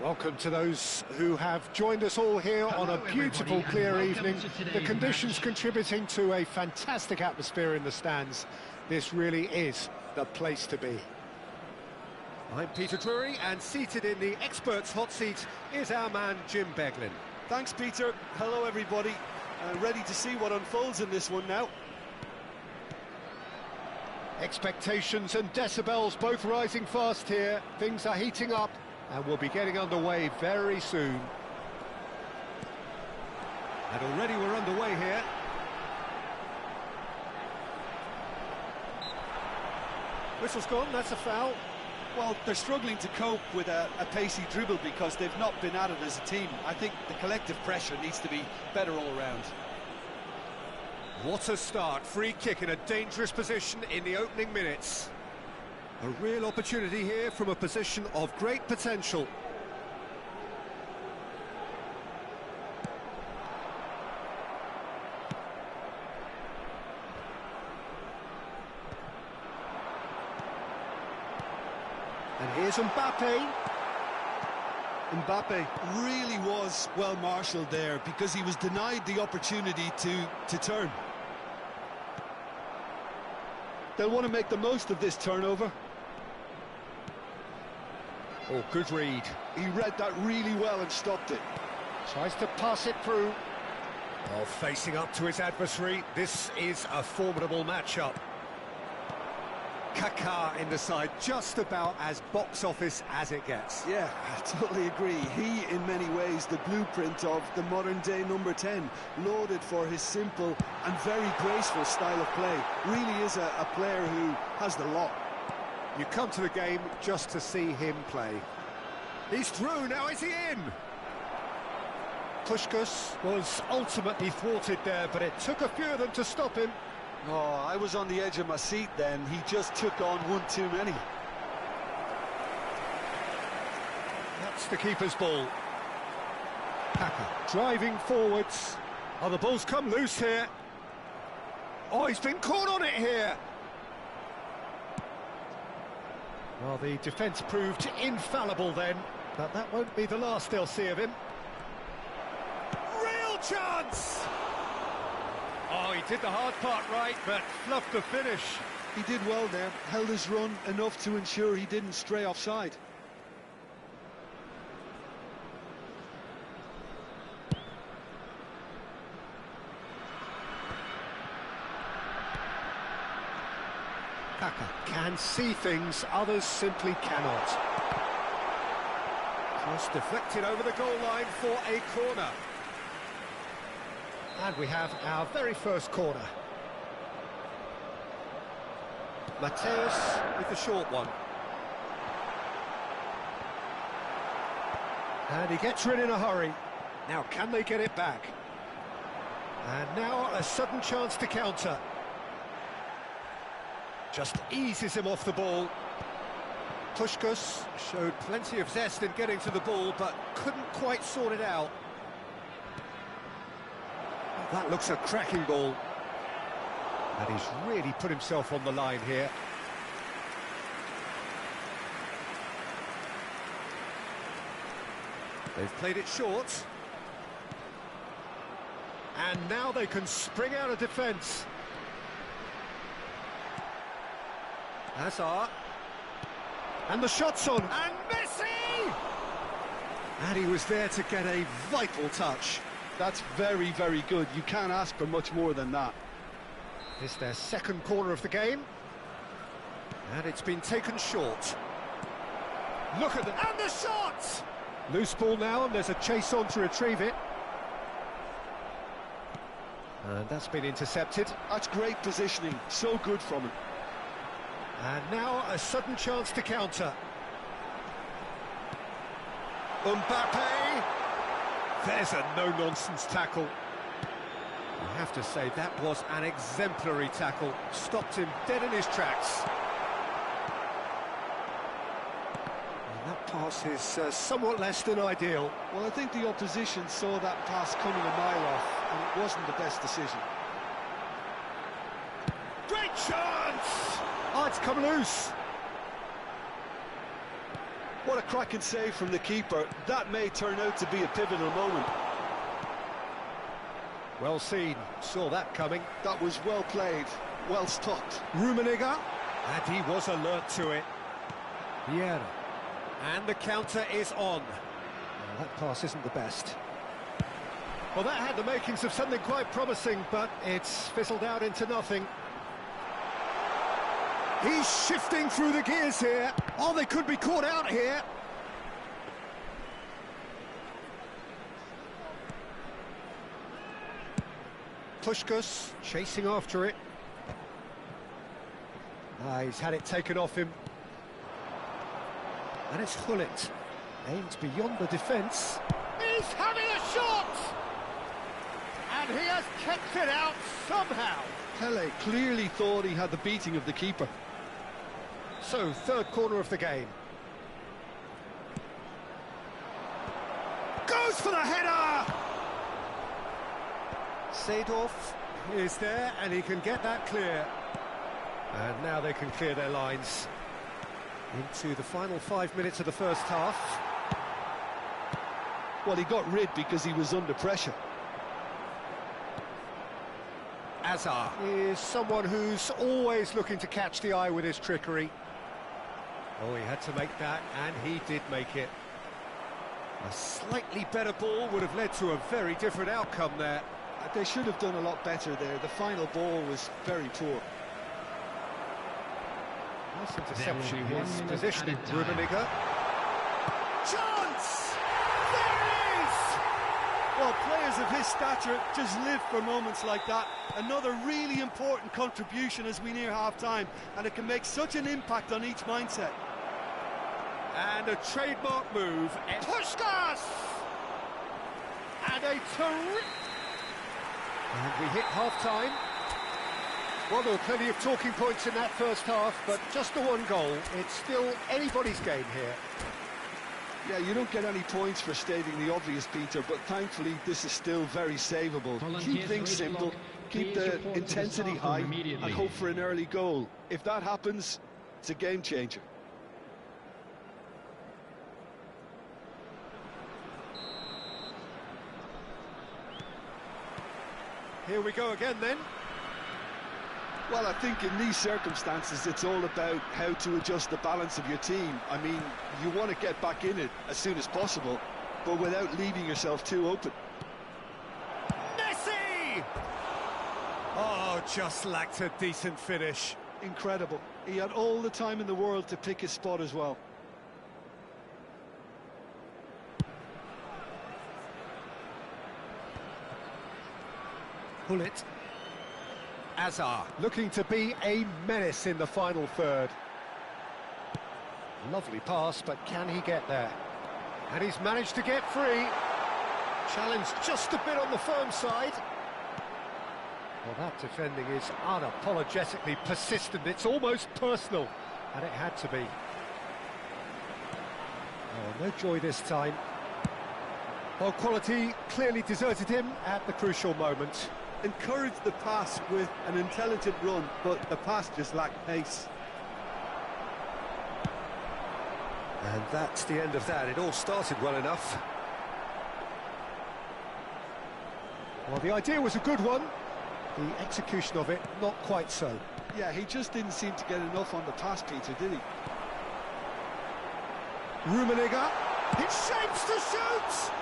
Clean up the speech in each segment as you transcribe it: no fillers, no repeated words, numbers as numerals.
Welcome to those who have joined us all here on a beautiful, clear evening. The conditions contributing to a fantastic atmosphere in the stands. This really is the place to be. I'm Peter Drury, and seated in the experts' hot seat is our man Jim Beglin. Thanks, Peter. Hello, everybody. Ready to see what unfolds in this one now. Expectations and decibels both rising fast here. Things are heating up, and we'll be getting underway very soon. And already we're underway here. Whistle's gone, that's a foul. Well, they're struggling to cope with a pacey dribble because they've not been at it as a team. I think the collective pressure needs to be better all round. What a start. Free kick in a dangerous position in the opening minutes. A real opportunity here from a position of great potential. And here's Mbappe. Mbappe really was well marshalled there because he was denied the opportunity to turn. They'll want to make the most of this turnover. Oh, good read. He read that really well and stopped it. Tries to pass it through. Oh, facing up to his adversary. This is a formidable matchup. Kaká in the side, just about as box office as it gets. Yeah, I totally agree. He, in many ways, the blueprint of the modern-day number 10, lauded for his simple and very graceful style of play. Really is a player who has the lot. You come to the game just to see him play. He's through, now is he in? Puskás was ultimately thwarted there, but it took a few of them to stop him. Oh, I was on the edge of my seat then. He just took on one too many. That's the keeper's ball. Kaká driving forwards. Oh, the ball's come loose here. Oh, he's been caught on it here. Well, the defence proved infallible then, but that won't be the last they'll see of him. Real chance! Oh, he did the hard part right, but fluffed the finish. He did well there, held his run enough to ensure he didn't stray offside. Kaká can see things others simply cannot. Cross deflected over the goal line for a corner. And we have our very first corner. Matthäus with the short one. And he gets rid in a hurry. Now, can they get it back? And now a sudden chance to counter. Just eases him off the ball. Puskás showed plenty of zest in getting to the ball, but couldn't quite sort it out. That looks a cracking ball. And he's really put himself on the line here. They've played it short. And now they can spring out of defence. Hazard. And the shot's on. And Messi! And he was there to get a vital touch. That's very, very good. You can't ask for much more than that. It's their second corner of the game. And it's been taken short. Look at that. And the shot! Loose ball now, and there's a chase on to retrieve it. And that's been intercepted. That's great positioning. So good from him. And now a sudden chance to counter. Mbappe! There's a no-nonsense tackle. I have to say, that was an exemplary tackle. Stopped him dead in his tracks. And that pass is somewhat less than ideal. Well, I think the opposition saw that pass coming a mile off, and it wasn't the best decision. Great chance! Oh, it's come loose. What a cracking save from the keeper. That may turn out to be a pivotal moment. Well seen, saw that coming. That was well played, well stopped. Rummenigge, and he was alert to it. Vieira. And the counter is on. Well, that pass isn't the best. Well, that had the makings of something quite promising, but it's fizzled out into nothing. He's shifting through the gears here. Oh, they could be caught out here. Puskás chasing after it. He's had it taken off him. And it's Gullit. Aimed beyond the defence. He's having a shot! And he has kept it out somehow. Pele clearly thought he had the beating of the keeper. So, third corner of the game. Goes for the header! Seedorf is there, and he can get that clear. And now they can clear their lines. Into the final 5 minutes of the first half. Well, he got rid because he was under pressure. Hazard is someone who's always looking to catch the eye with his trickery. Oh, he had to make that, and he did make it. A slightly better ball would have led to a very different outcome there. They should have done a lot better there. The final ball was very poor. Nice interception, his positioning, Rummenigge. Chance! There it is! Well, players of his stature just live for moments like that. Another really important contribution as we near half-time, and it can make such an impact on each mindset. And a trademark move. Puskás! And a terrific... And we hit half-time. Well, there were plenty of talking points in that first half, but just the one goal. It's still anybody's game here. Yeah, you don't get any points for stating the obvious, Peter, but thankfully this is still very savable. Keep things simple, keep the intensity high, and hope for an early goal. If that happens, it's a game changer. Here we go again then. Well, I think in these circumstances, it's all about how to adjust the balance of your team. I mean, you want to get back in it as soon as possible, but without leaving yourself too open. Messi! Oh, just lacked a decent finish. Incredible. He had all the time in the world to pick his spot as well. Gullit. Hazard looking to be a menace in the final third. Lovely pass, but can he get there? And he's managed to get free. Challenge just a bit on the firm side. Well, that defending is unapologetically persistent. It's almost personal, and it had to be. Oh, no joy this time. Well, quality clearly deserted him at the crucial moment. Encouraged the pass with an intelligent run, but the pass just lacked pace. And that's the end of that. It all started well enough. Well, the idea was a good one. The execution of it, not quite so. Yeah, he just didn't seem to get enough on the pass, Peter, did he? Rummenigge, it shapes to shoot!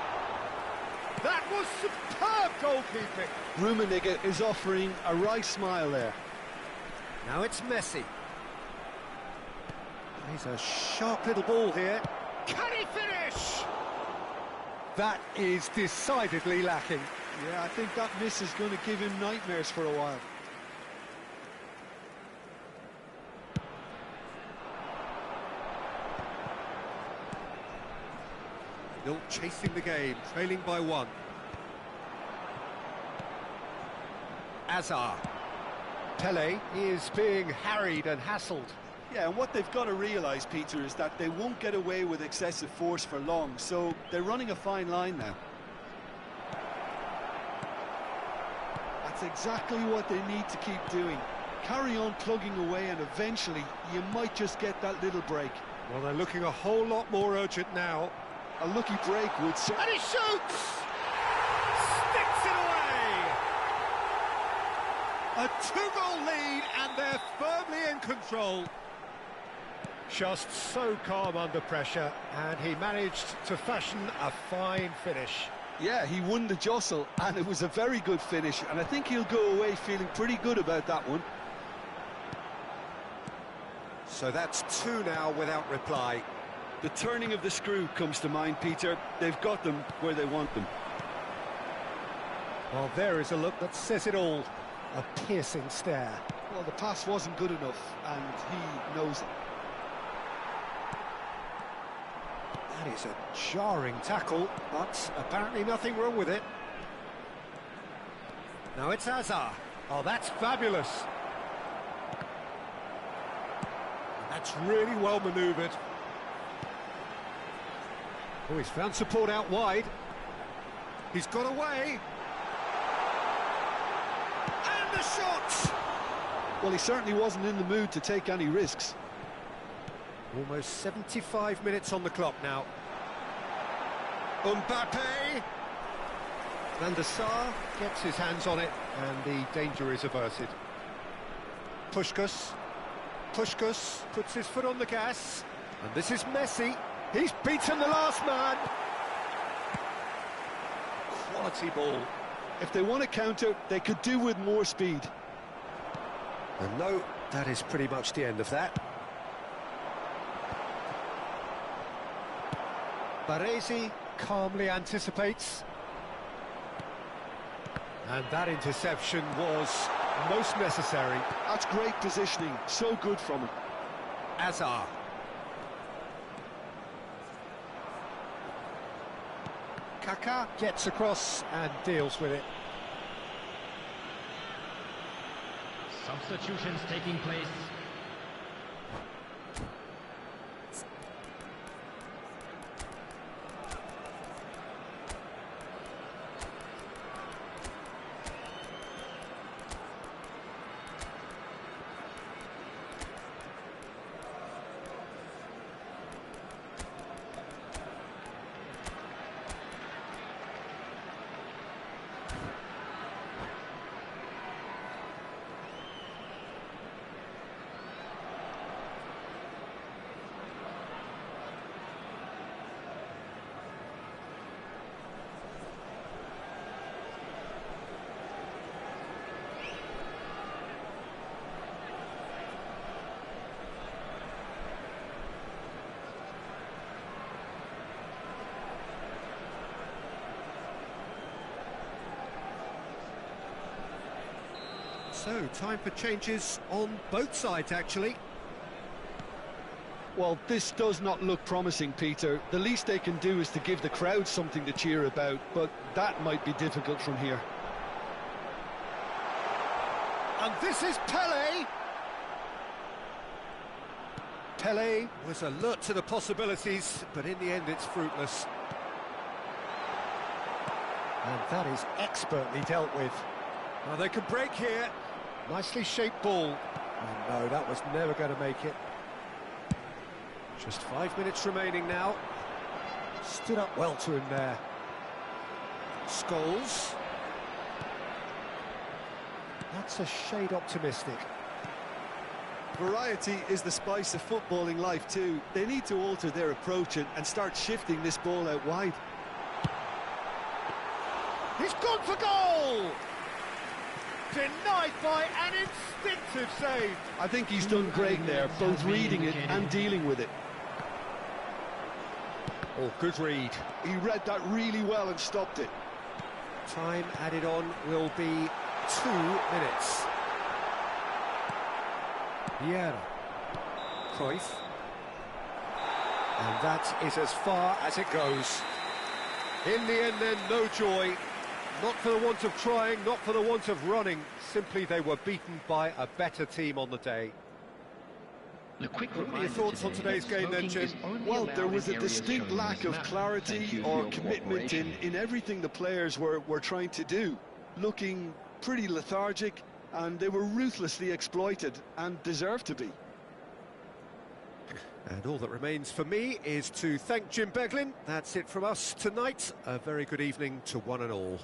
That was superb goalkeeping. Rummenigge is offering a wry smile there. Now it's Messi. He's a sharp little ball here. Can he finish? That is decidedly lacking. Yeah, I think that miss is going to give him nightmares for a while. Still chasing the game, trailing by one. Hazard. Pele is being harried and hassled. Yeah, and what they've got to realise, Peter, is that they won't get away with excessive force for long, so they're running a fine line now. That's exactly what they need to keep doing. Carry on plugging away, and eventually you might just get that little break. Well, they're looking a whole lot more urgent now. A lucky break would say. And he shoots! Sticks it away! A two-goal lead, and they're firmly in control. Just so calm under pressure, and he managed to fashion a fine finish. Yeah, he won the jostle, and it was a very good finish, and I think he'll go away feeling pretty good about that one. So that's two now without reply. The turning of the screw comes to mind, Peter. They've got them where they want them. Well, there is a look that says it all. A piercing stare. Well, the pass wasn't good enough, and he knows it. That is a jarring tackle, but apparently nothing wrong with it. Now it's Hazard. Oh, that's fabulous. That's really well manoeuvred. Oh, he's found support out wide. He's got away. And the shot! Well, he certainly wasn't in the mood to take any risks. Almost 75 minutes on the clock now. Mbappe! Van der Sar gets his hands on it, and the danger is averted. Puskas puts his foot on the gas, and this is Messi. He's beaten the last man. Quality ball. If they want to counter, they could do with more speed. And no, that is pretty much the end of that. Baresi calmly anticipates. And that interception was most necessary. That's great positioning, so good from him. Hazard. Kaká gets across and deals with it. Substitutions taking place. So, time for changes on both sides, actually. Well, this does not look promising, Peter. The least they can do is to give the crowd something to cheer about, but that might be difficult from here. And this is Pelé. Pelé was alert to the possibilities, but in the end it's fruitless. And that is expertly dealt with. Now they can break here. Nicely shaped ball. And no, that was never going to make it. Just 5 minutes remaining now. Stood up well to him there. Scholes. That's a shade optimistic. Variety is the spice of footballing life too. They need to alter their approach and start shifting this ball out wide. He's gone for goal! Denied by an instinctive save. I think he's done great there, both reading it and dealing with it. Oh, good read. He read that really well and stopped it. Time added on will be 2 minutes. Vieira. Cruyff. And that is as far as it goes. In the end then, no joy. Not for the want of trying, not for the want of running. Simply they were beaten by a better team on the day. What are your thoughts on today's game then, Jim? Well, there was a distinct lack of clarity or commitment in everything the players were trying to do. Looking pretty lethargic, and they were ruthlessly exploited and deserved to be. And all that remains for me is to thank Jim Beglin. That's it from us tonight. A very good evening to one and all.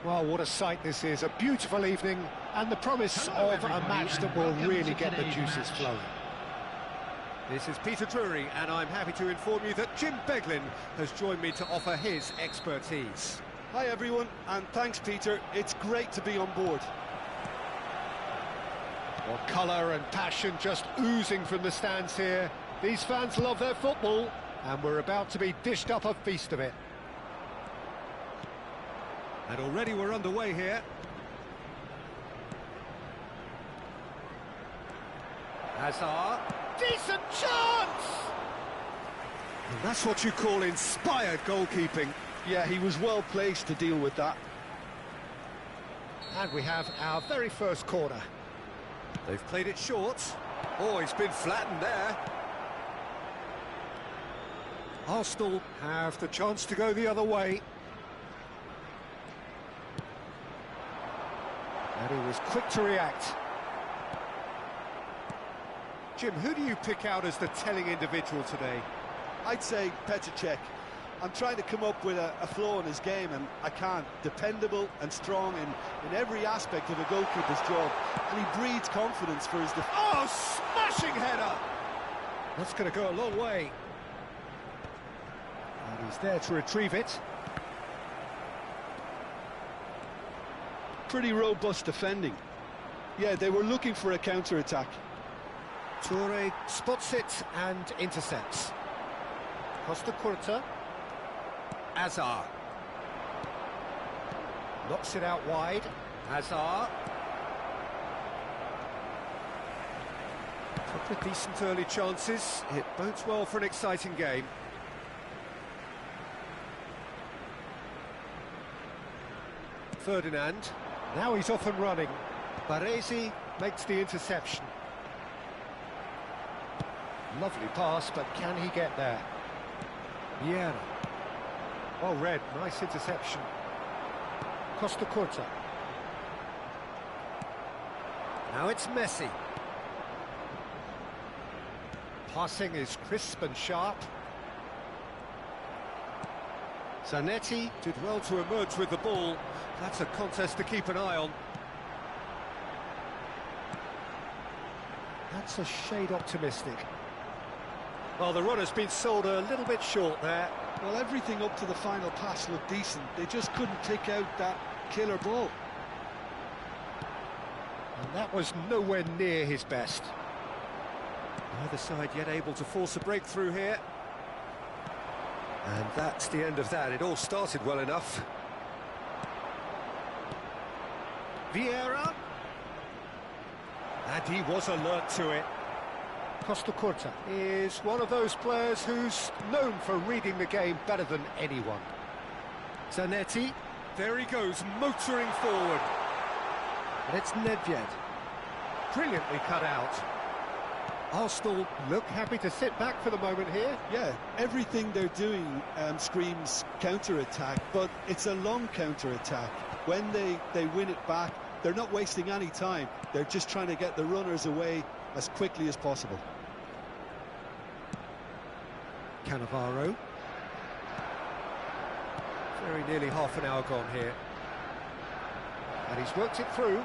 Well, what a sight this is. A beautiful evening and the promise Hello, of a everybody, match that and will welcome really to get the today's juices match. flowing. This is Peter Drury, and I'm happy to inform you that Jim Beglin has joined me to offer his expertise. Hi everyone, and thanks Peter, it's great to be on board. Well, colour and passion just oozing from the stands here. These fans love their football, and we're about to be dished up a feast of it. And already we're underway here. Hazard. Decent chance! And that's what you call inspired goalkeeping. Yeah, he was well placed to deal with that. And we have our very first corner. They've played it short. Oh, he's been flattened there. Arsenal have the chance to go the other way. And he was quick to react. Jim, who do you pick out as the telling individual today? I'd say Petr Cech. I'm trying to come up with a flaw in his game, and I can't. Dependable and strong in every aspect of a goalkeeper's job, and he breeds confidence for his defence. Oh, smashing header! That's going to go a long way. And he's there to retrieve it. Pretty robust defending. Yeah, they were looking for a counter-attack. Toure spots it and intercepts. Costa Curta. Hazard. Knocks it out wide. Hazard. Couple of decent early chances. It bodes well for an exciting game. Ferdinand. Now he's off and running. Baresi makes the interception. Lovely pass, but can he get there? Vieira. Well read, nice interception. Costa Curta. Now it's Messi. Passing is crisp and sharp. Zanetti. Did well to emerge with the ball. That's a contest to keep an eye on. That's a shade optimistic. Well, the run has been sold a little bit short there. Well, everything up to the final pass looked decent. They just couldn't take out that killer ball. And that was nowhere near his best. Neither side yet able to force a breakthrough here. And that's the end of that. It all started well enough. Vieira. And he was alert to it. Costa Curta is one of those players who's known for reading the game better than anyone. Zanetti. There he goes, motoring forward. And it's Nedved. Brilliantly cut out. Arsenal look happy to sit back for the moment here. Yeah, everything they're doing screams counter-attack, but it's a long counter-attack. When they win it back, they're not wasting any time. They're just trying to get the runners away as quickly as possible. Cannavaro. Very nearly half an hour gone here. And he's worked it through.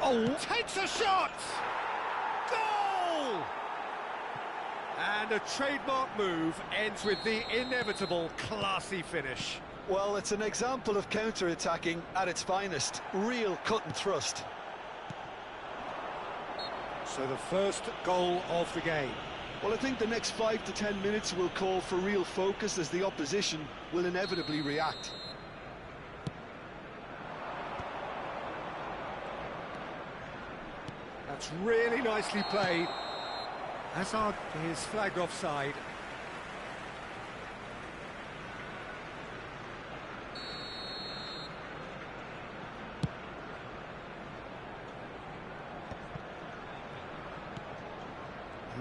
Oh, takes a shot! Goal! And a trademark move ends with the inevitable classy finish. Well, it's an example of counter-attacking at its finest. Real cut and thrust. So the first goal of the game. Well, I think the next 5 to 10 minutes will call for real focus as the opposition will inevitably react. That's really nicely played. Hazard is flagged offside.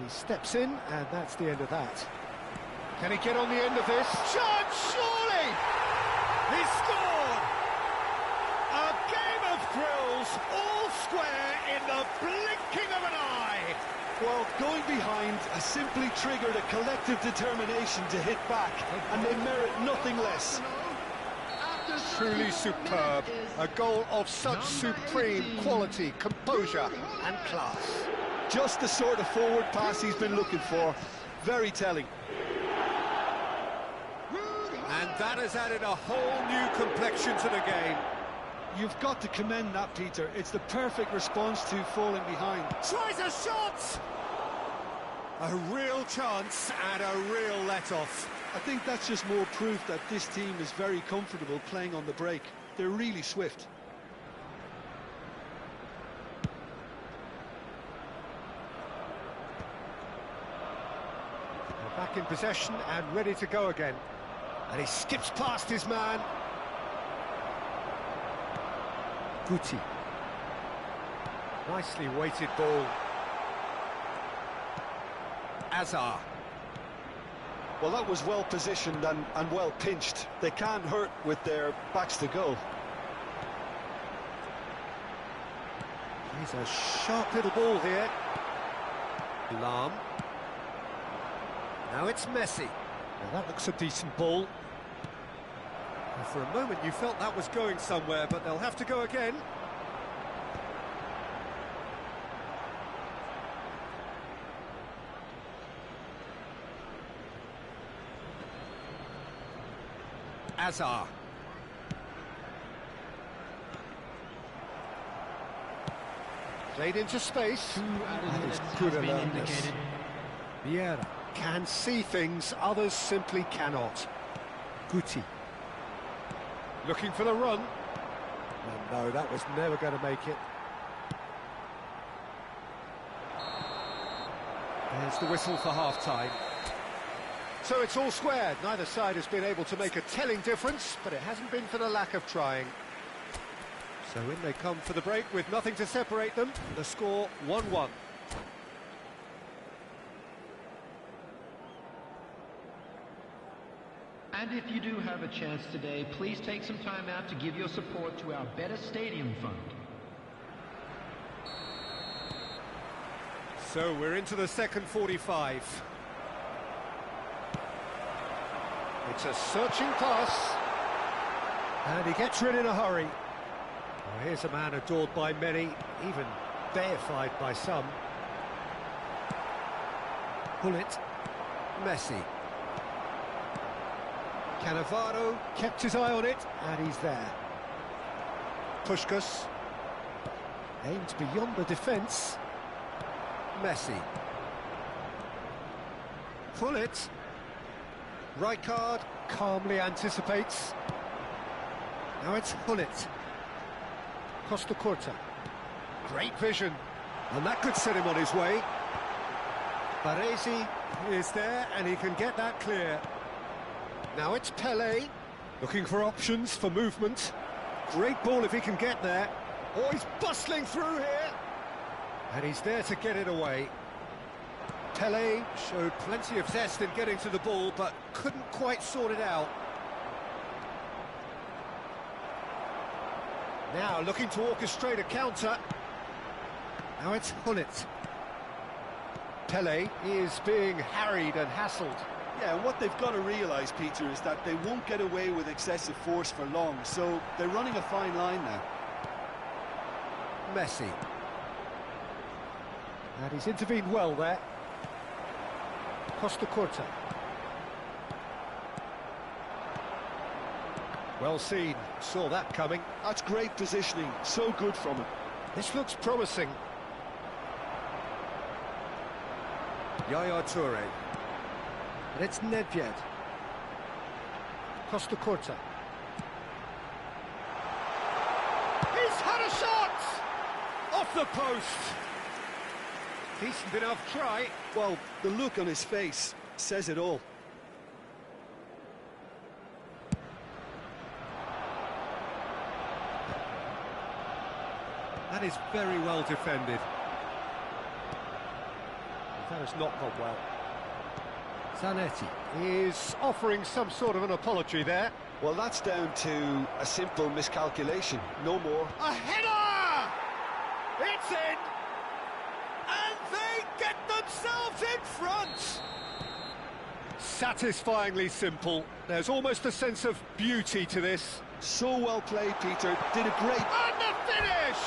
He steps in, and that's the end of that. Can he get on the end of this? Chance, surely! He scored! A game of thrills, all square in the blinking of an eye! Well, going behind has simply triggered a collective determination to hit back, and they merit nothing less. Truly superb. A goal of such supreme quality, composure and class. Just the sort of forward pass he's been looking for. Very telling. And that has added a whole new complexion to the game. You've got to commend that, Peter. It's the perfect response to falling behind. Tries a shot! A real chance and a real let-off. I think that's just more proof that this team is very comfortable playing on the break. They're really swift. They're back in possession and ready to go again. And he skips past his man. Guti. Nicely weighted ball. Azar. Well, that was well positioned and well pinched. They can't hurt with their backs to goal. He's a sharp little ball here. Lahm. Now it's Messi. Now that looks a decent ball. And for a moment you felt that was going somewhere, but they'll have to go again. Azar. Played into space. That is good alertness. Vieira can see things others simply cannot. Guti. Looking for the run. And no, that was never going to make it. There's the whistle for half-time. So it's all squared. Neither side has been able to make a telling difference, but it hasn't been for the lack of trying. So in they come for the break with nothing to separate them. The score 1-1. And if you do have a chance today, please take some time out to give your support to our Better Stadium Fund. So we're into the second 45. It's a searching pass. And he gets rid in a hurry. Well, here's a man adored by many, even deified by some. Bullet. Messi. Cannavaro kept his eye on it, and he's there. Puskás aimed beyond the defence. Messi. Pull it. Rijkaard calmly anticipates. Now it's Gullit. Costacurta. Great vision. And that could set him on his way. Baresi is there and he can get that clear. Now it's Pelé. Looking for options for movement. Great ball if he can get there. Oh, he's bustling through here. And he's there to get it away. Pelé showed plenty of zest in getting to the ball, but couldn't quite sort it out. Now looking to orchestrate a counter. Now it's Gullit. Pelé is being harried and hassled. Yeah, and what they've got to realise, Peter, is that they won't get away with excessive force for long, so they're running a fine line now. Messi. And he's intervened well there. Costacurta. Well seen, saw that coming. That's great positioning, so good from him. This looks promising. Yaya Toure. And it's Nedved. Costacurta. He's had a shot! Off the post! Decent enough try. Well, the look on his face says it all. That is very well defended. That has not gone well. Zanetti is offering some sort of an apology there. Well, that's down to a simple miscalculation, no more. A header! It's in! And they get themselves in front! Satisfyingly simple. There's almost a sense of beauty to this. So well played, Peter. Did a great... And the finish!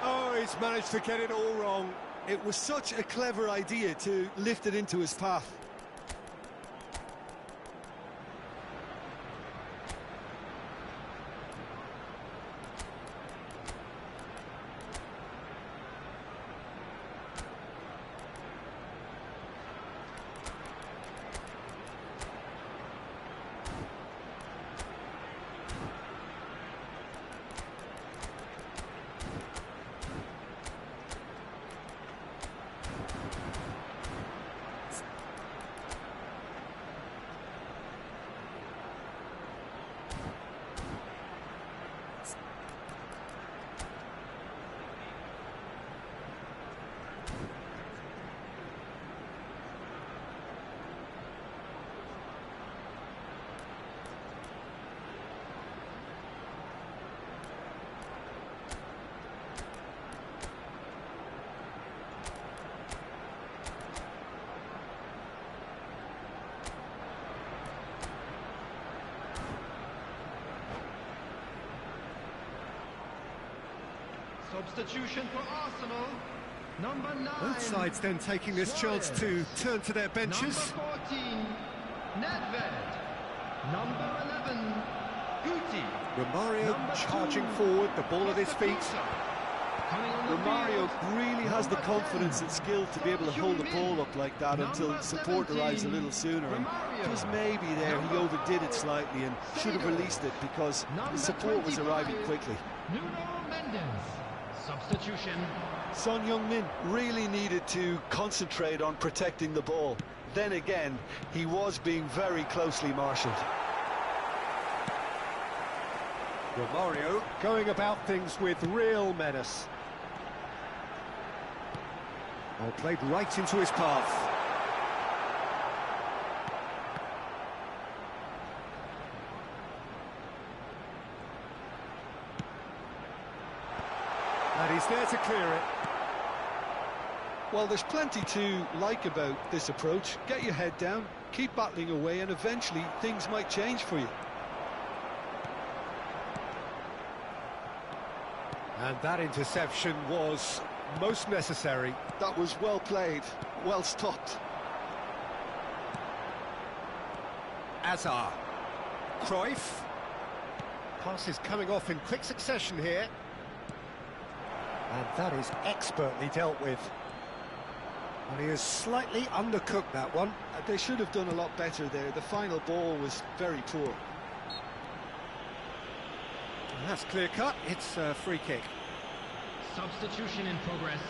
Oh, he's managed to get it all wrong. It was such a clever idea to lift it into his path. Substitution for Arsenal. Number 9. Both sides then taking this chance to turn to their benches. Number 14, Nedved. Number 11, Guti. Romario charging forward, the ball at his feet. Romario really has the confidence and skill to be able to hold the ball up like that until support arrives a little sooner. And just maybe there he overdid it slightly and should have released it because the support was arriving quickly. Nuno Mendes. Substitution. Son Heung-min really needed to concentrate on protecting the ball. Then again, he was being very closely marshalled. Romario going about things with real menace. Ball played right into his path. And he's there to clear it. Well, there's plenty to like about this approach. Get your head down, keep battling away, and eventually things might change for you. And that interception was most necessary. That was well played, well stopped. Azar. Cruyff. Passes coming off in quick succession here. And that is expertly dealt with. Well, he has slightly undercooked that one. They should have done a lot better there. The final ball was very poor. And that's clear cut. It's a free kick. Substitution in progress.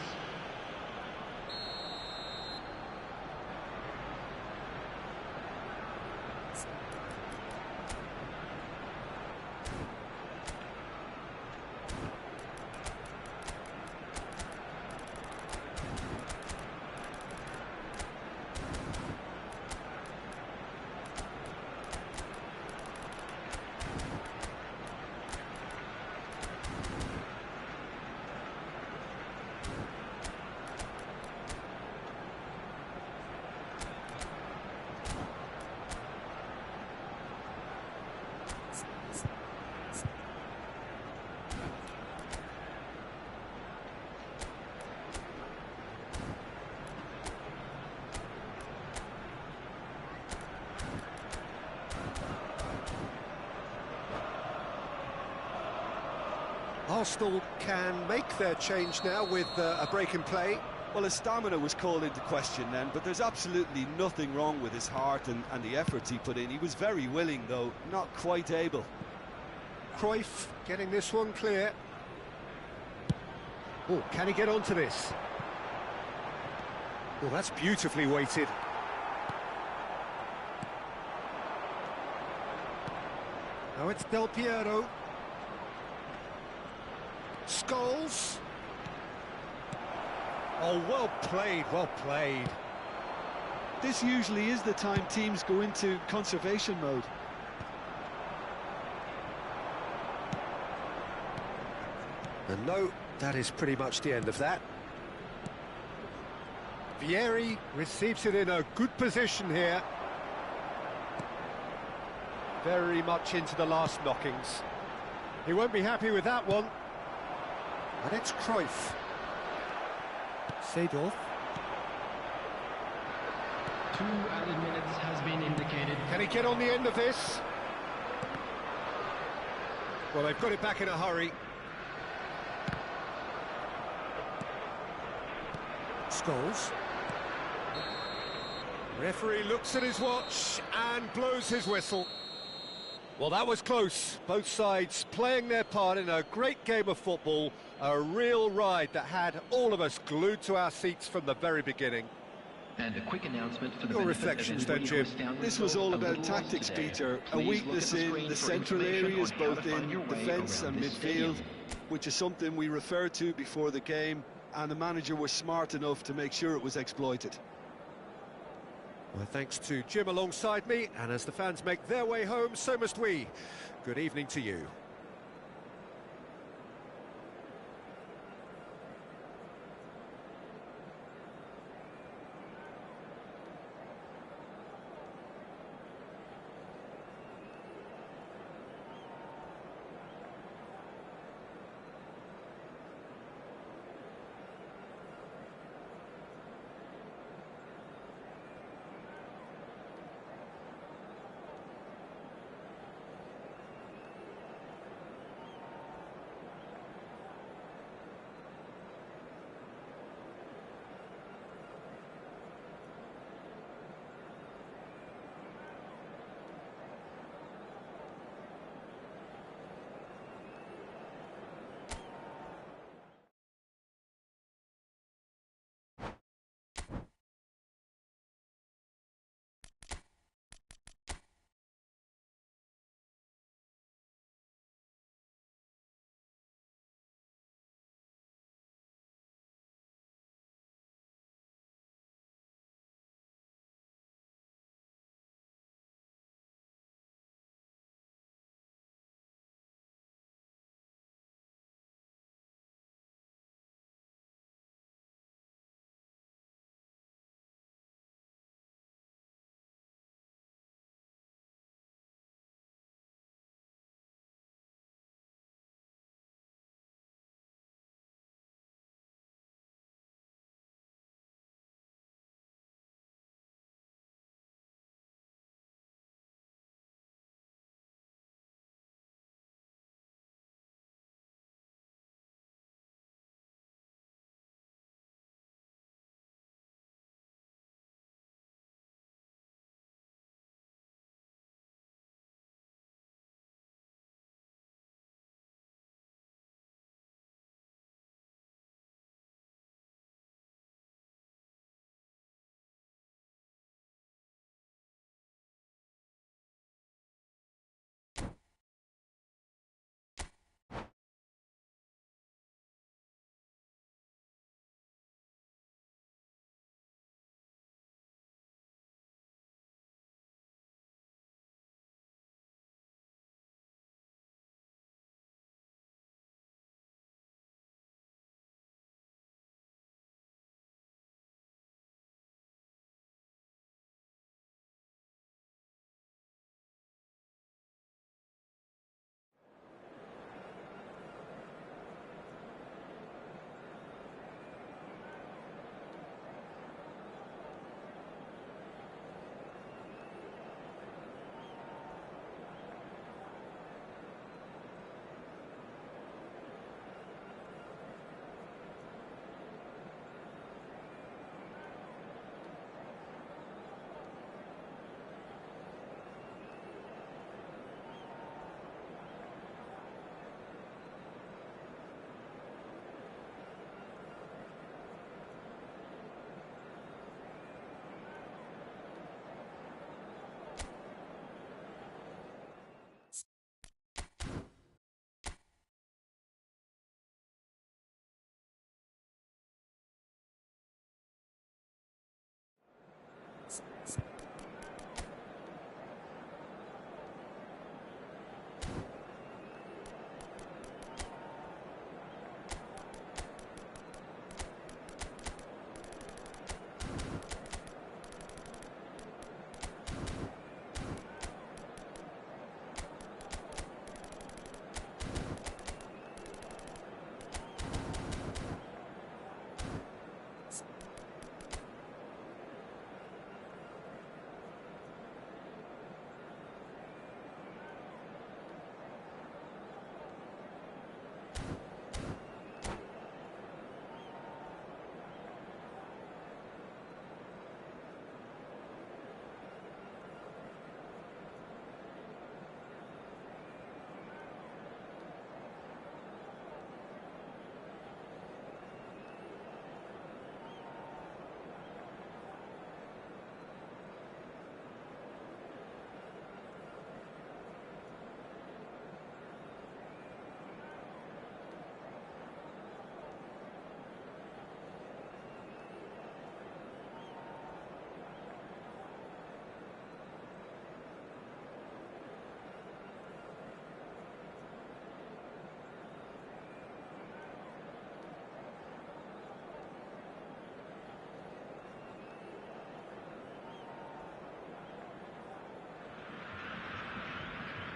Arsenal can make their change now with a break in play. Well, his stamina was called into question then, but there's absolutely nothing wrong with his heart and the efforts he put in. He was very willing, though, not quite able. Cruyff getting this one clear. Oh, can he get onto this? Oh, that's beautifully weighted. Now it's Del Piero. Scholes. Oh, well played, well played. This usually is the time teams go into conservation mode. And no, that is pretty much the end of that. Vieri receives it in a good position here. Very much into the last knockings. He won't be happy with that one. And it's Cruyff. Seedorf. 2 added minutes has been indicated. Can he get on the end of this? Well, they've got it back in a hurry. Scholes. Referee looks at his watch and blows his whistle. Well, that was close. Both sides playing their part in a great game of football. A real ride that had all of us glued to our seats from the very beginning. And a quick announcement for the Your benefit reflections of then, everybody Jim. who was down This the was road, all a about little loss tactics, today. Peter. A Please look weakness at the in screen the for central information areas, on how to both find in your way defence around and this midfield, stadium. which is something we referred to before the game, and the manager was smart enough to make sure it was exploited. Well, thanks to Jim alongside me, and as the fans make their way home, so must we. Good evening to you.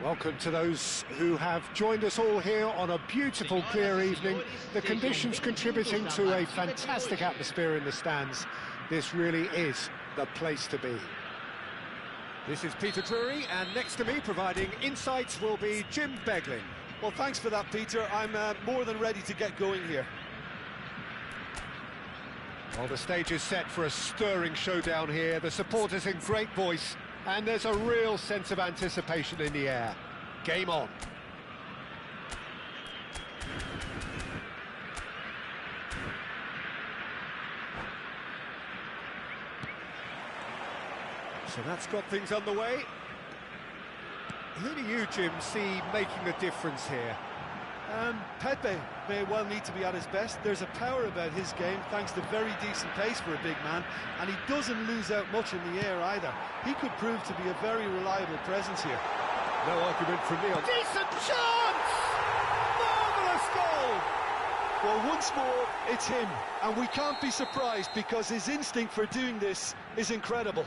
Welcome to those who have joined us all here on a beautiful, clear evening. The conditions contributing to a fantastic atmosphere in the stands. This really is the place to be. This is Peter Drury, and next to me providing insights will be Jim Beglin. Well, thanks for that, Peter. I'm more than ready to get going here. Well, the stage is set for a stirring showdown here. The supporters in great voice, and there's a real sense of anticipation in the air. Game on. So that's got things underway. Who do you, Jim, see making a difference here? Pepe may well need to be at his best. There's a power about his game, thanks to very decent pace for a big man, and he doesn't lose out much in the air either. He could prove to be a very reliable presence here. No argument from me on... Decent chance! Marvellous goal! Well, once more, it's him, and we can't be surprised because his instinct for doing this is incredible.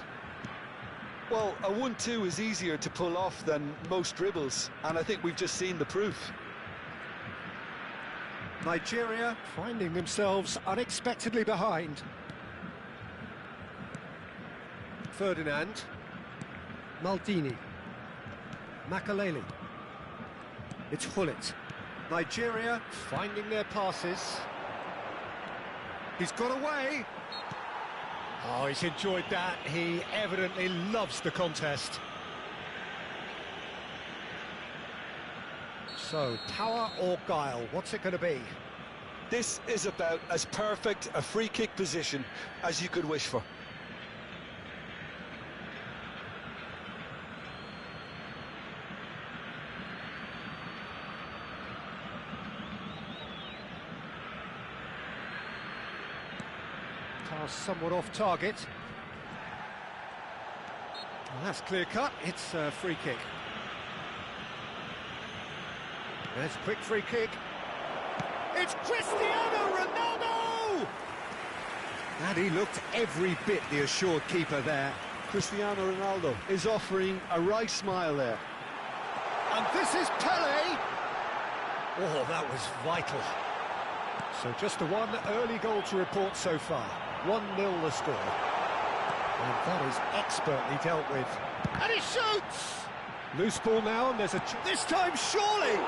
Well, a 1-2 is easier to pull off than most dribbles, and I think we've just seen the proof. Nigeria finding themselves unexpectedly behind. Ferdinand. Maldini. Makaleli. It's Hullet. Nigeria finding their passes. He's got away. Oh, he's enjoyed that. He evidently loves the contest. So, power or guile, what's it going to be? This is about as perfect a free kick position as you could wish for. Pass somewhat off target. Well, that's clear cut. It's a free kick. There's a quick free kick. It's Cristiano Ronaldo! And he looked every bit the assured keeper there. Cristiano Ronaldo is offering a right smile there. And this is Pele! Oh, that was vital. So just the one early goal to report so far. 1-0 the score. And that is expertly dealt with. And he shoots! Loose ball now, and there's a... This time, surely!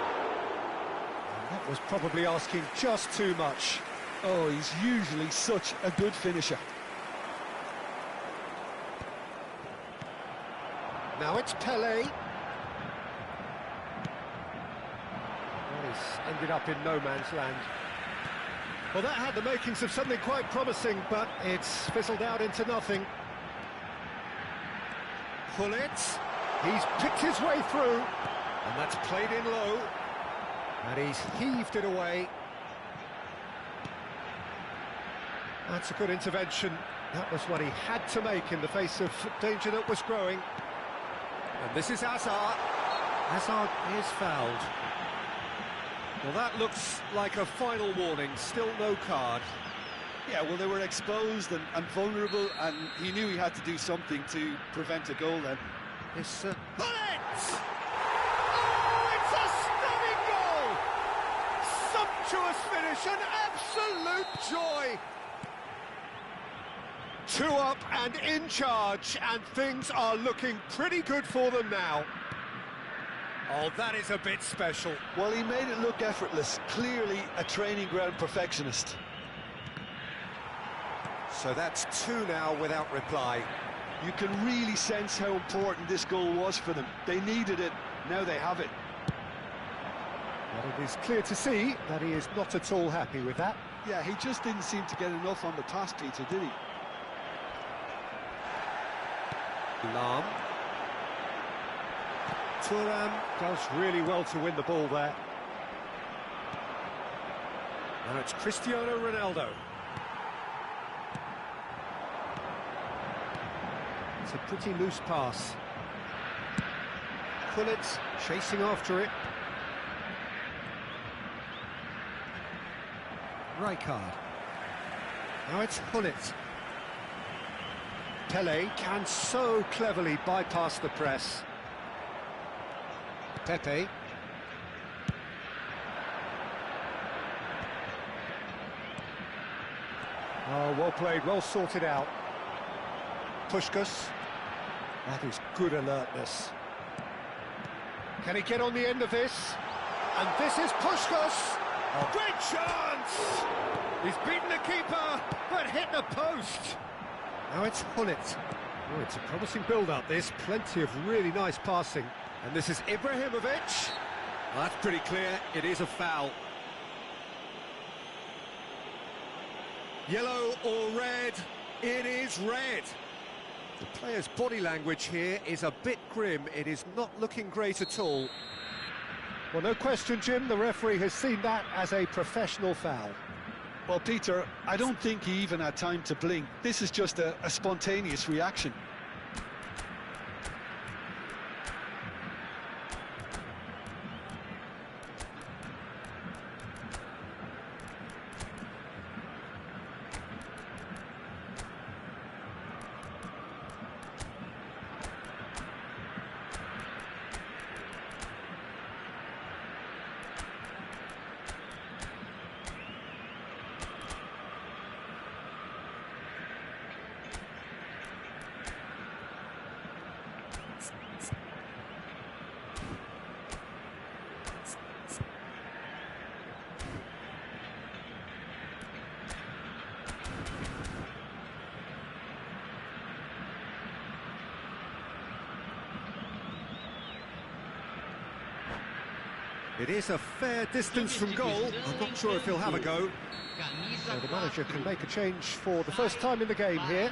That was probably asking just too much. Oh, he's usually such a good finisher. Now it's Pele. That has ended up in no man's land. Well, that had the makings of something quite promising, but it's fizzled out into nothing. Hullet. He's picked his way through. And that's played in low. And he's heaved it away. That's a good intervention. That was what he had to make in the face of danger that was growing. And this is Hazard. Hazard is fouled. Well, that looks like a final warning. Still no card. Yeah, well, they were exposed and vulnerable, and he knew he had to do something to prevent a goal then. It's Bullet! Oh, it's a stunning goal! Sumptuous finish, an absolute joy! 2 up and in charge, and things are looking pretty good for them now. Oh, that is a bit special. Well, he made it look effortless. Clearly a training ground perfectionist. So that's 2 now without reply. You can really sense how important this goal was for them. They needed it, now they have it. Well, it is clear to see that he is not at all happy with that. Yeah, he just didn't seem to get enough on the pass, Peter, did he? Lahm. Thuram does really well to win the ball there. Now it's Cristiano Ronaldo. It's a pretty loose pass. Hullet chasing after it. Rijkaard. Now it's Hullet. Pele can so cleverly bypass the press. Pepe. Oh, well played, well sorted out. Puskás. That is good alertness. Can he get on the end of this? And this is Puskás. Oh. Great chance! He's beaten the keeper, but hit the post. Now it's Gullit. Oh, it's a promising build-up, this. Plenty of really nice passing. And this is Ibrahimovic. Well, that's pretty clear. It is a foul. Yellow or red? It is red. The player's body language here is a bit grim. It is not looking great at all. Well, no question, Jim, the referee has seen that as a professional foul. Well, Peter, I don't think he even had time to blink. This is just a spontaneous reaction. It is a fair distance from goal. I'm not sure if he'll have a go. So the manager can make a change for the first time in the game here.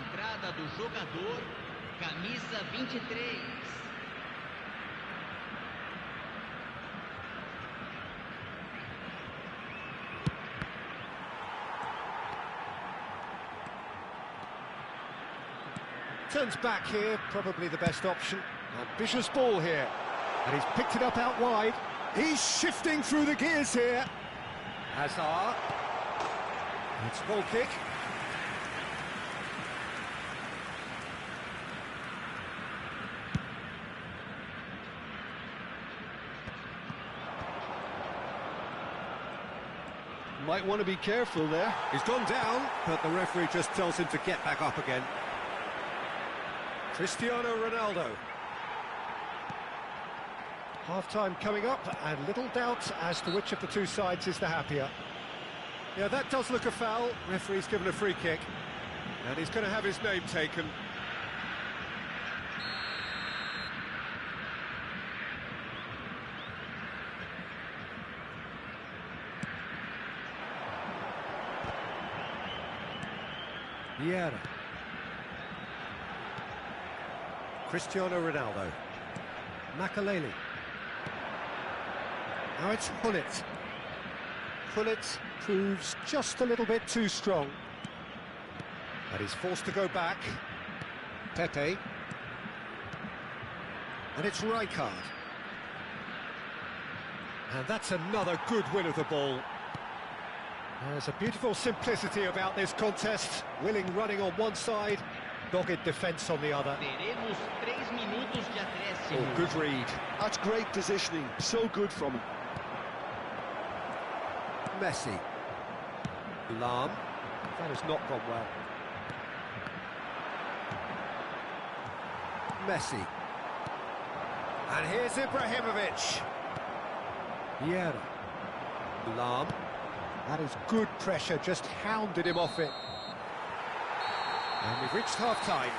Turns back here, probably the best option. Ambitious ball here. And he's picked it up out wide. He's shifting through the gears here. Hazard. It's goal kick. Might want to be careful there. He's gone down, but the referee just tells him to get back up again. Cristiano Ronaldo. Half-time coming up, and little doubt as to which of the two sides is the happier. Yeah, that does look a foul. Referee's given a free kick, and he's going to have his name taken. Vieira. Cristiano Ronaldo. Makelele. Now it's Gullit. Gullit proves just a little bit too strong. But he's forced to go back. Pepe. And it's Rijkaard. And that's another good win of the ball. There's a beautiful simplicity about this contest. Willing running on one side, dogged defence on the other. Oh, good read. That's great positioning, so good from him. Messi. Lahm. That has not gone well. Messi. And here's Ibrahimovic. Vieira. Lahm. That is good pressure, just hounded him off it. And we've reached half-time.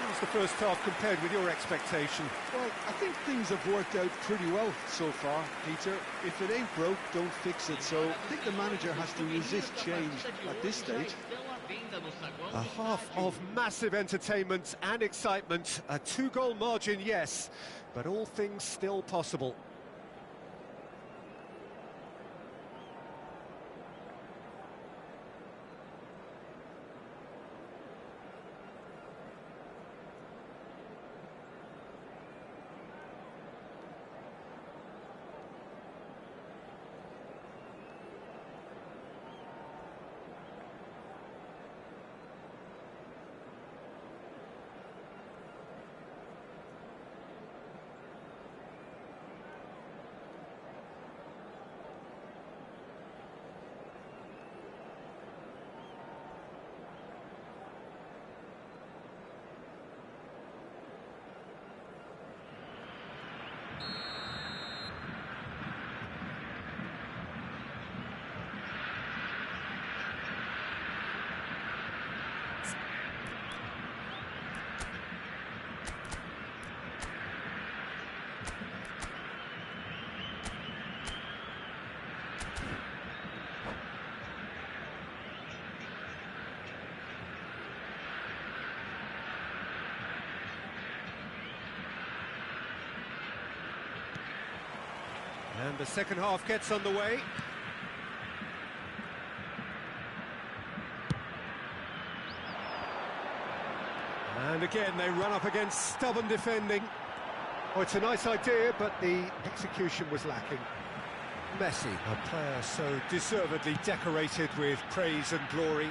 How's the first half compared with your expectation? Well, I think things have worked out pretty well so far, Peter. If it ain't broke, don't fix it. So I think the manager has to resist change at this stage. A half of massive entertainment and excitement. A two-goal margin, yes, but all things still possible. And the second half gets underway. And again, they run up against stubborn defending. Oh, it's a nice idea, but the execution was lacking. Messi, a player so deservedly decorated with praise and glory,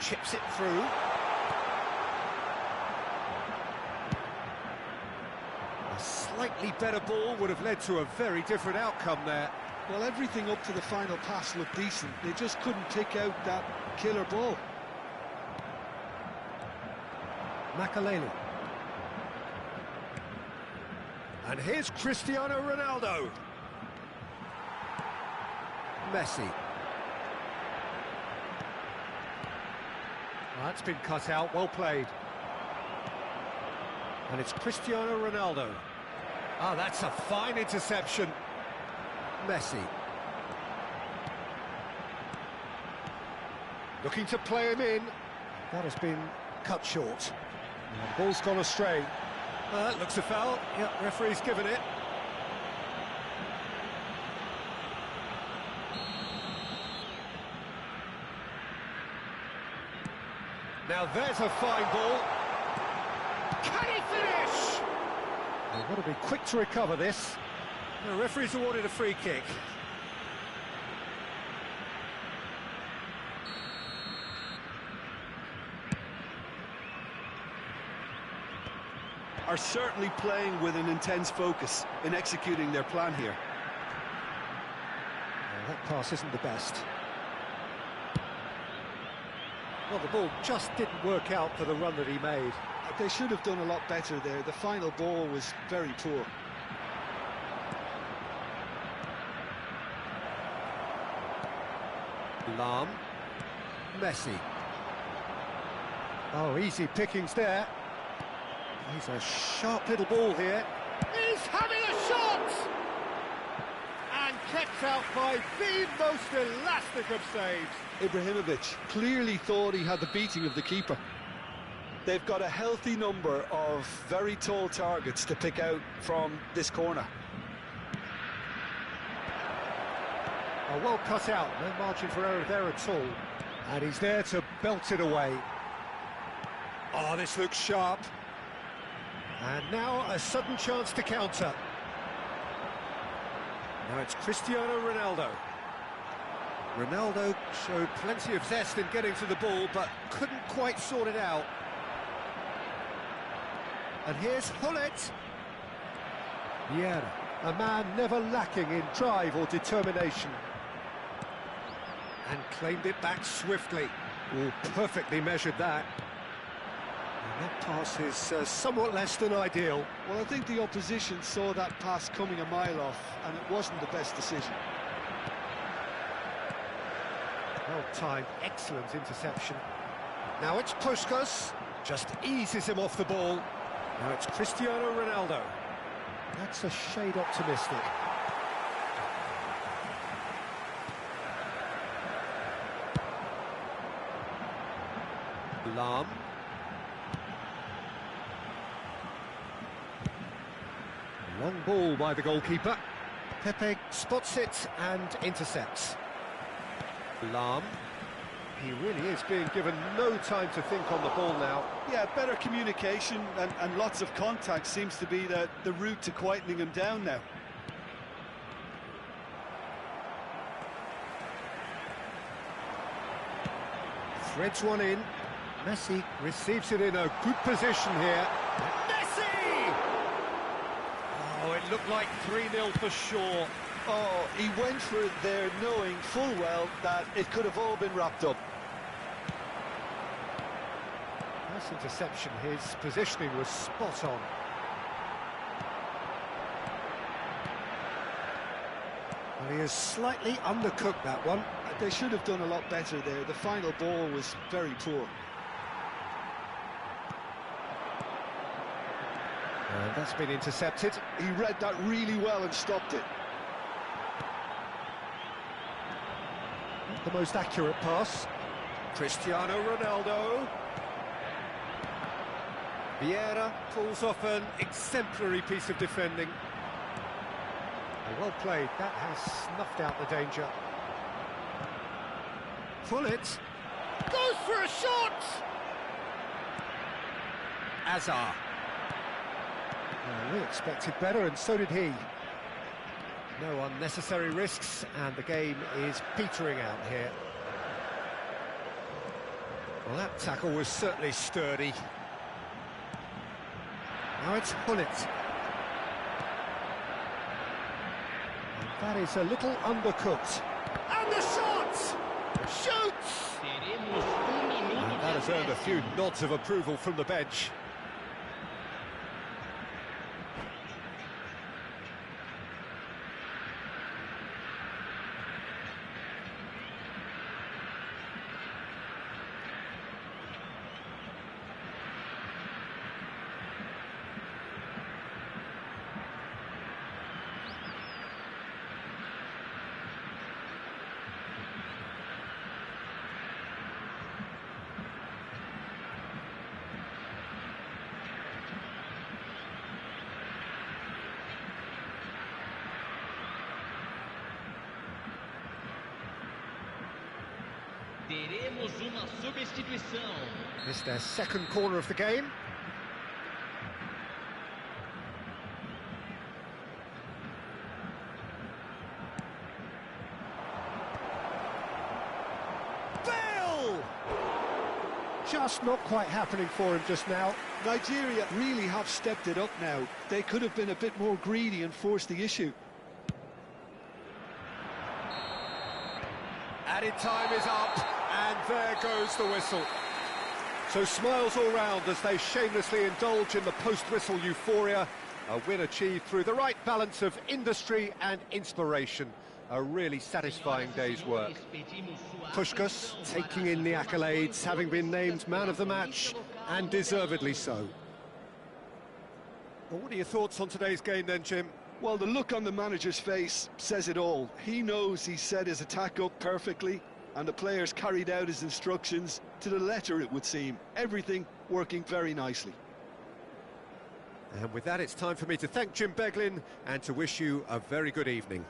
chips it through. A slightly better ball would have led to a very different outcome there. Well, everything up to the final pass looked decent. They just couldn't pick out that killer ball. Makaleli. And here's Cristiano Ronaldo. Messi. That's been cut out, well played. And it's Cristiano Ronaldo. Ah, that's a fine interception. Messi. Looking to play him in. That has been cut short. And the ball's gone astray. Looks a foul. Yeah, referee's given it. Now there's a fine ball. Can he finish? They've got to be quick to recover this. The referee's awarded a free kick. Are certainly playing with an intense focus in executing their plan here. Well, that pass isn't the best. Well, the ball just didn't work out for the run that he made. They should have done a lot better there. The final ball was very poor. Lahm. Messi. Oh, easy pickings there. He's a sharp little ball here. He's having a shot! And kept out by the most elastic of saves. Ibrahimovic clearly thought he had the beating of the keeper. They've got a healthy number of very tall targets to pick out from this corner. Oh, well cut out, no margin for error there at all. And he's there to belt it away. Oh, this looks sharp. And now a sudden chance to counter. Now it's Cristiano Ronaldo. Ronaldo showed plenty of zest in getting to the ball, but couldn't quite sort it out. And here's Hullet. Vieira, a man never lacking in drive or determination. And claimed it back swiftly. Oh, perfectly measured that. And that pass is somewhat less than ideal. Well, I think the opposition saw that pass coming a mile off, and it wasn't the best decision. Well-timed, excellent interception. Now it's Puskas, just eases him off the ball. Now it's Cristiano Ronaldo. That's a shade optimistic. Lahm. Long ball by the goalkeeper. Pepe spots it and intercepts. Lahm. He really is being given no time to think on the ball now. Yeah, better communication and lots of contact seems to be the route to quietening him down now. Threads one in. Messi receives it in a good position here. Messi! Oh, it looked like 3-0 for sure. Oh, he went for it there knowing full well that it could have all been wrapped up. Nice interception, his positioning was spot on. Well, he has slightly undercooked that one. They should have done a lot better there. The final ball was very poor. And that's been intercepted. He read that really well and stopped it. Not the most accurate pass. Cristiano Ronaldo. Vieira pulls off an exemplary piece of defending. Well played, that has snuffed out the danger. Gullit. Goes for a shot! Azar. We expected better, and so did he. No unnecessary risks, and the game is petering out here. Well, that tackle was certainly sturdy. Now it's Gullit. And that is a little undercooked. And the shot! Shoots! And that has earned a few nods of approval from the bench. Teremos uma substituição. Missed their second corner of the game. Bale! Just not quite happening for him just now. Nigeria really have stepped it up now. They could have been a bit more greedy and forced the issue. Added time is up, and there goes the whistle. So smiles all round as they shamelessly indulge in the post-whistle euphoria. A win achieved through the right balance of industry and inspiration. A really satisfying day's work. Puskas taking in the accolades, having been named man of the match, and deservedly so. Well, what are your thoughts on today's game then, Jim? Well, the look on the manager's face says it all. He knows he set his attack up perfectly, and the players carried out his instructions to the letter, it would seem. Everything working very nicely. And with that, it's time for me to thank Jim Beglin and to wish you a very good evening.